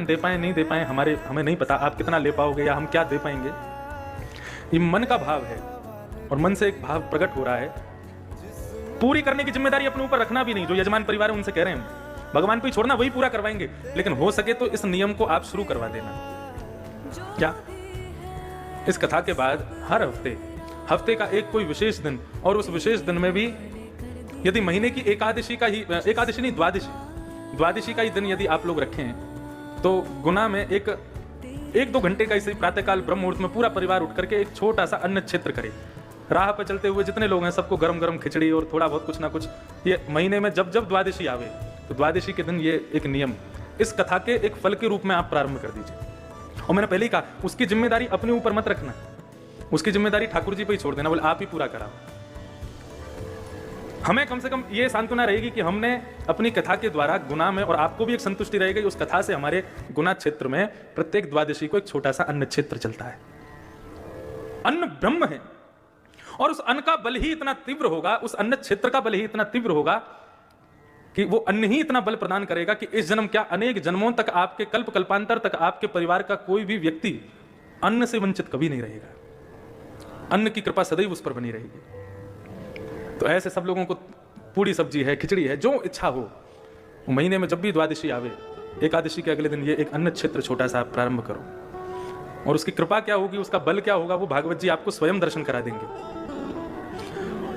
दे पाए नहीं दे पाए हमें नहीं पता, आप कितना ले पाओगे या हम क्या दे पाएंगे, ये मन का भाव है और मन से एक भाव प्रकट हो रहा है। पूरी करने की जिम्मेदारी अपने ऊपर रखना भी नहीं, जो यजमान परिवार है उनसे कह रहे हैं हम, भगवान पे ही छोड़ना, वही पूरा करवाएंगे, लेकिन हो सके तो इस नियम को आप शुरू करवा देना। क्या इस कथा के बाद हर हफ्ते का एक कोई विशेष दिन, और उस विशेष दिन में भी यदि महीने की एकादशी का ही, एकादशी नहीं द्वादशी का ही दिन यदि आप लोग रखें तो गुना में एक दो घंटे का इसे प्रातःकाल ब्रह्म मुहूर्त में पूरा परिवार उठ करके एक छोटा सा अन्न क्षेत्र करे। राह पर चलते हुए जितने लोग हैं सबको गरम गरम खिचड़ी और थोड़ा बहुत कुछ ना कुछ, ये महीने में जब द्वादशी आवे तो द्वादशी के दिन ये एक नियम इस कथा के एक फल के रूप में आप प्रारंभ कर दीजिए। और मैंने पहले ही कहा उसकी जिम्मेदारी अपने ऊपर मत रखना, उसकी जिम्मेदारी ठाकुर जी पे ही छोड़ देना, बोले आप ही पूरा कराओ। हमें कम से कम ये सांत्वना रहेगी कि हमने अपनी कथा के द्वारा गुना में, और आपको भी एक संतुष्टि रहेगी उस कथा से, हमारे गुना क्षेत्र में प्रत्येक द्वादशी को एक छोटा सा अन्न क्षेत्र चलता है। अन्न ब्रह्म है और उस अन्न का बल ही इतना तीव्र होगा, उस अन्न क्षेत्र का बल ही इतना तीव्र होगा कि वो अन्न ही इतना बल प्रदान करेगा कि इस जन्म क्या अनेक जन्मों तक, आपके कल्प कल्पांतर तक आपके परिवार का कोई भी व्यक्ति अन्न से वंचित कभी नहीं रहेगा। अन्न की कृपा सदैव उस पर बनी रहेगी। तो ऐसे सब लोगों को पूरी सब्जी है, खिचड़ी है, जो इच्छा हो, वो महीने में जब भी द्वादशी आवे, एकादशी के अगले दिन ये एक अन्न क्षेत्र छोटा सा प्रारंभ करो, और उसकी कृपा क्या होगी, उसका बल क्या होगा, वो भागवत जी आपको स्वयं दर्शन करा देंगे।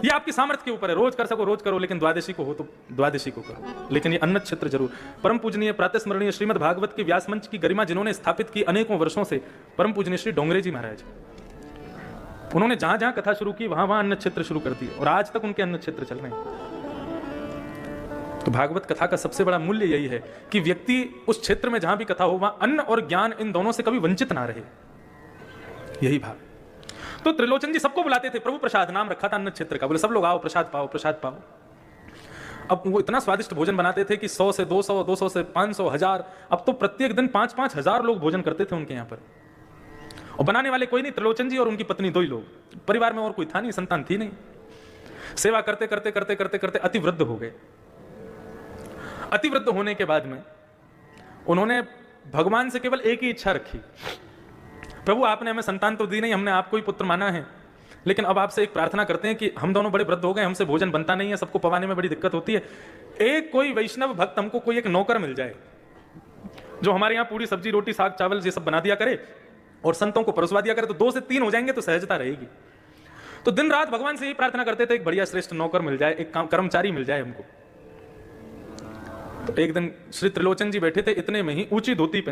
ये आपकी सामर्थ्य के ऊपर है, रोज कर सको रोज करो, लेकिन द्वादशी को हो तो द्वादशी को करो, लेकिन ये अन्न क्षेत्र जरूर। परम पूजनीय प्रातः स्मरणीय श्रीमद् भागवत की व्यास मंच की गरिमा जिन्होंने स्थापित की अनेकों वर्षों से, परम पूजनीय श्री डोंगरे जी महाराज, उन्होंने जहां जहां कथा शुरू की वहां वहां अन्न क्षेत्र शुरू कर दी और आज तक उनके अन्न क्षेत्र चल रहे हैं। तो भागवत कथा का सबसे बड़ा मूल्य यही है कि व्यक्ति उस क्षेत्र में जहां भी कथा हो वहां अन्न और ज्ञान इन दोनों से कभी वंचित ना रहे, यही भाव। तो त्रिलोचन जी सबको बुलाते थे, प्रभु प्रसाद नाम रखा था अन्न क्षेत्र का, बोले सब लोग आओ प्रसाद पाओ प्रसाद पाओ। अब वो इतना स्वादिष्ट भोजन बनाते थे कि 100 से 200, 200 से 500, 1000, अब तो प्रत्येक दिन 5-5 हजार लोग भोजन करते थे उनके यहाँ पर। और बनाने वाले कोई नहीं, त्रिलोचन जी और उनकी पत्नी दो ही लोग, परिवार में और कोई था नहीं, संतान थी नहीं। सेवा करते करते करते करते करते अतिवृद्ध हो गए। अतिवृद्ध होने के बाद में उन्होंने भगवान से केवल एक ही इच्छा रखी, प्रभु आपने हमें संतान तो दी नहीं, हमने आपको ही पुत्र माना है, लेकिन अब आपसे एक प्रार्थना करते हैं कि हम दोनों बड़े वृद्ध हो गए, हमसे भोजन बनता नहीं है, सबको पवाने में बड़ी दिक्कत होती है, एक कोई वैष्णव भक्त हमको कोई एक नौकर मिल जाए जो हमारे यहाँ पूरी सब्जी रोटी साग चावल ये सब बना दिया करे और संतों को परसवा दिया करे, तो 2 से 3 हो जाएंगे तो सहजता रहेगी। तो दिन रात भगवान से यही प्रार्थना करते थे, एक बढ़िया श्रेष्ठ नौकर मिल जाए, एक कर्मचारी मिल जाए हमको। तो एक दिन श्री त्रिलोचन जी बैठे थे, इतने में ही ऊंची धोती